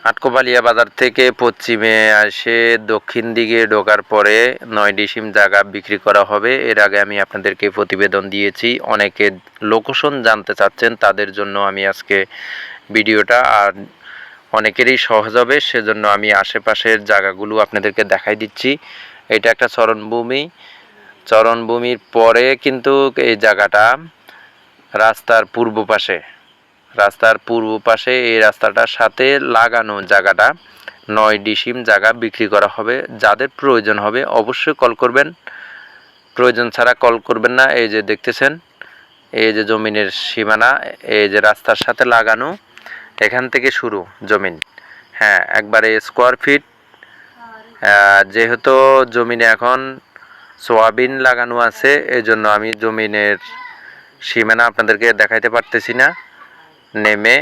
আটকোপালিয়া বাজার থেকে পশ্চিমে আসে দক্ষিণ দিকে ঢোকার পরে 9 ডিসিম জায়গা বিক্রি করা হবে। এর আগে আমি আপনাদেরকে প্রতিবেদন দিয়েছি। অনেকে লোকেশন জানতে চাচ্ছেন, তাদের জন্য আমি আজকে ভিডিওটা, আর অনেকেরই সহজ হবে সেজন্য আমি আশেপাশের জায়গাগুলো আপনাদেরকে দেখাই দিচ্ছি। এটা একটা চরণভূমির পরে কিন্তু এই জায়গাটা রাস্তার পূর্ব পাশে এই রাস্তাটার সাথে লাগানো জায়গাটা 9 ডিসিম জায়গা বিক্রি করা হবে। যাদের প্রয়োজন হবে অবশ্যই কল করবেন, প্রয়োজন ছাড়া কল করবেন না। এই যে দেখতেছেন, এই যে জমিনের সীমানা, এই যে রাস্তার সাথে লাগানো, এখান থেকে শুরু জমিন। হ্যাঁ, একবারে স্কোয়ার ফিট। যেহেতু জমিনে এখন সোয়াবিন লাগানো আছে, এই জন্য আমি জমিনের সীমানা আপনাদেরকে দেখাইতে পারতেছি না। নেমে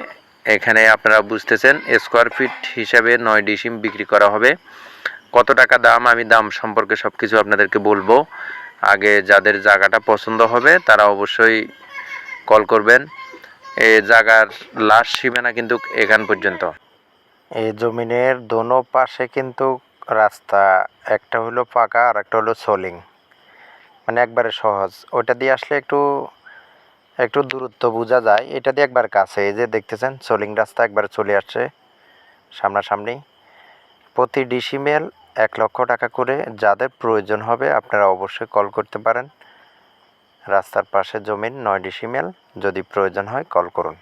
এখানে আপনারা বুঝতেছেন স্কোয়ার ফিট হিসাবে 9 ডিসিম বিক্রি করা হবে। কত টাকা দাম, আমি দাম সম্পর্কে সব কিছু আপনাদেরকে বলবো। আগে যাদের জায়গাটা পছন্দ হবে তারা অবশ্যই কল করবেন। এই জায়গার লাস্ট সীমানা কিন্তু এখান পর্যন্ত। এই জমিনের দোনো পাশে কিন্তু রাস্তা, একটা হলো পাকা আর একটা হলো সোলিং, মানে একবারে সহজ। ওইটা দিয়ে আসলে একটু দূরত্ব বোঝা যায়, এটা দিয়ে একবার কাছে। এই যে দেখতেছেন সোলিং রাস্তা একবার চলে আসছে সামনাসামনি। প্রতি ডিসিমেল 1,00,000 টাকা করে। যাদের প্রয়োজন হবে আপনারা অবশ্যই কল করতে পারেন। রাস্তার পাশে জমিন 9 ডিসিমেল, যদি প্রয়োজন হয় কল করুন।